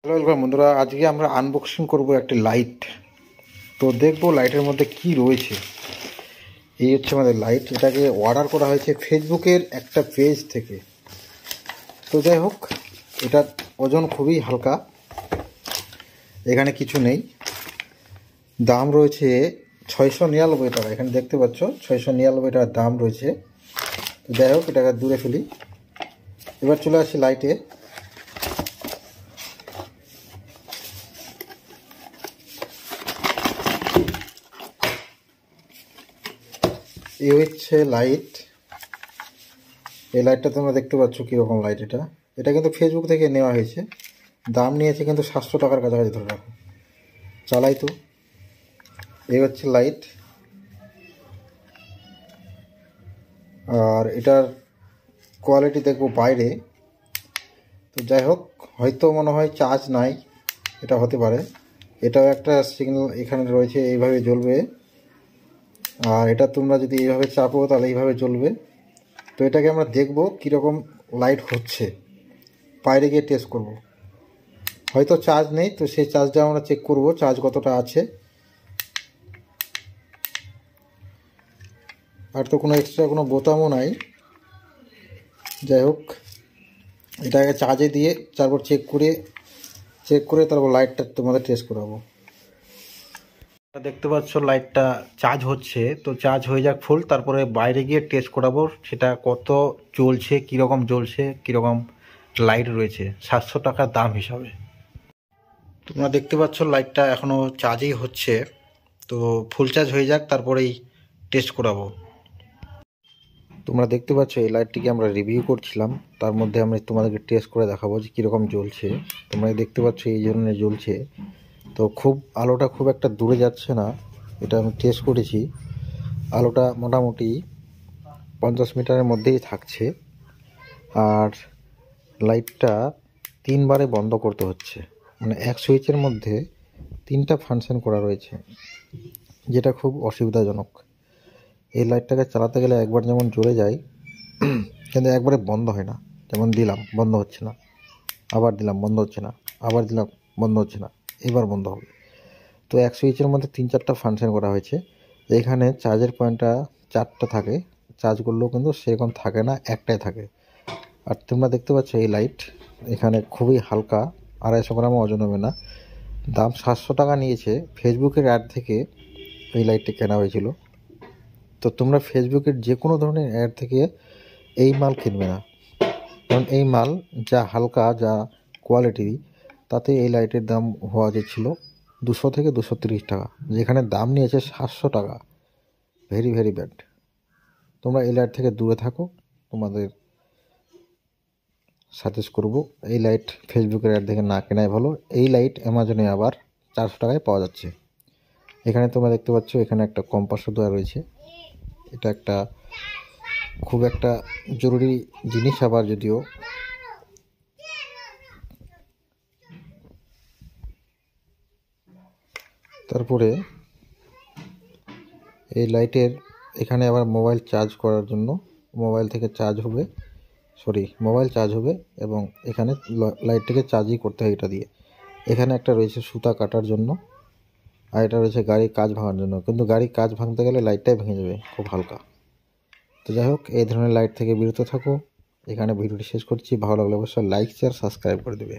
Hello welcome বন্ধুরা, আজকে আমরা আনবক্সিং করব একটি লাইট। তো দেখবো লাইটের মধ্যে কি রয়েছে। এই হচ্ছে আমাদের লাইট। এটাকে অর্ডার করা হয়েছে ফেসবুকের একটা পেজ থেকে। তো যাই হোক, এটার ওজন খুবই হালকা, এখানে কিছু নেই। দাম রয়েছে 699 টাকা। এখানে দেখতে পাচ্ছ 699 টাকার দাম রয়েছে। তো যাই হোক, এটাকে দূরে ফেলি। এবার চলে আসি লাইটে। এই হচ্ছে লাইট। এই লাইটটা তোমরা দেখতে পাচ্ছ কীরকম লাইট। এটা কিন্তু ফেসবুক থেকে নেওয়া হয়েছে। দাম নিয়েছে কিন্তু 700 টাকার কাছাকাছি ধরে রাখো। চালাই তো। এই হচ্ছে লাইট। আর এটার কোয়ালিটি দেখবো বাইরে। তো যাই হোক, হয়তো মনে হয় চার্জ নাই, এটা হতে পারে। এটাও একটা সিগন্যাল এখানে রয়েছে, এইভাবে জ্বলবে। আর এটা তোমরা যদি এইভাবে চাপো তাহলে এইভাবে জ্বলবে। তো এটাকে আমরা দেখব কীরকম লাইট হচ্ছে, বাইরে গিয়ে টেস্ট করব। হয়তো চার্জ নেই, তো সেই চার্জটা আমরা চেক করব চার্জ কতটা আছে। আর তো কোনো এক্সট্রা কোনো বোতামও নাই। যাই হোক, এটাকে চার্জে দিয়ে তারপর চেক করে তারপর লাইটটা তোমাদের টেস্ট করাবো। দেখতে পাচ্ছ লাইটটা চার্জ হচ্ছে। তো চার্জ হয়ে যাক ফুল, তারপরে বাইরে গিয়ে টেস্ট করাবো সেটা কত জ্বলছে, কীরকম জ্বলছে, কীরকম লাইট রয়েছে 700 টাকার দাম হিসাবে। তোমরা দেখতে পাচ্ছ লাইটটা এখনও চার্জই হচ্ছে। তো ফুল চার্জ হয়ে যাক, তারপরেই টেস্ট করাবো। তোমরা দেখতে পাচ্ছ এই লাইটটিকে আমরা রিভিউ করছিলাম, তার মধ্যে আমরা তোমাদেরকে টেস্ট করে দেখাবো যে কীরকম জ্বলছে। তোমরা দেখতে পাচ্ছ এই জন্য জ্বলছে। তো আলোটা খুব একটা দূরে যাচ্ছে না, এটা আমি টেস্ট করেছি। আলোটা মোটামুটি 50 মিটারের মধ্যেই থাকছে। আর লাইটটা 3 বারে বন্ধ করতে হচ্ছে, মানে এক সুইচের মধ্যে 3টা ফাংশন করা রয়েছে, যেটা খুব অসুবিধাজনক। এই লাইটটাকে চালাতে গেলে একবার যেমন জ্বলে যায়, কিন্তু একবারে বন্ধ হয় না। যেমন দিলাম বন্ধ হচ্ছে না, আবার দিলাম বন্ধ হচ্ছে না, আবার দিলাম বন্ধ হচ্ছে না, এবার বন্ধ হবে। তো এক সুইচের মধ্যে 3-4টা ফাংশন করা হয়েছে। এখানে চার্জের পয়েন্টটা 4টা থাকে, চার্জ করলেও কিন্তু সেরকম থাকে না, একটাই থাকে। আর তোমরা দেখতে পাচ্ছ এই লাইট এখানে খুবই হালকা, 250 গ্রামও ওজন হবে না। দাম 700 টাকা নিয়েছে। ফেসবুকের অ্যাড থেকে এই লাইটটি কেনা হয়েছিল। তো তোমরা ফেসবুকের যে কোনো ধরনের অ্যাড থেকে এই মাল কিনবে না, কারণ এই মাল যা হালকা, যা কোয়ালিটি, তাতে এই লাইটের দাম হওয়া ছিল 200 থেকে 230 টাকা, যেখানে দাম নিয়েছে 700 টাকা। Very very bad. তোমরা এই লাইট থেকে দূরে থাকো, তোমাদের সাজেস্ট করব এই লাইট ফেসবুকের অ্যাড দেখে না কেনাই ভালো। এই লাইট অ্যামাজনে আবার 400 টাকায় পাওয়া যাচ্ছে। এখানে তোমরা দেখতে পাচ্ছ এখানে একটা কম্পাসও দেওয়া রয়েছে। এটা একটা খুব একটা জরুরি জিনিস আবার, যদিও। তারপরে এই লাইটের এখানে আবার মোবাইল চার্জ করার জন্য মোবাইল চার্জ হবে, এবং এখানে লাইটটাকে চার্জই করতে হয় এটা দিয়ে। এখানে একটা রয়েছে সুতা কাটার জন্য, আর এটা রয়েছে গাড়ির কাঁচ ভাঙার জন্য, কিন্তু গাড়ির কাঁচ ভাঙতে গেলে লাইটটাই ভেঙে যাবে, খুব হালকা। তো যাই হোক, এই ধরনের লাইট থেকে বিরত থাকো। এখানে ভিডিওটি শেষ করছি। ভালো লাগলে অবশ্যই লাইক, শেয়ার, সাবস্ক্রাইব করে দেবে।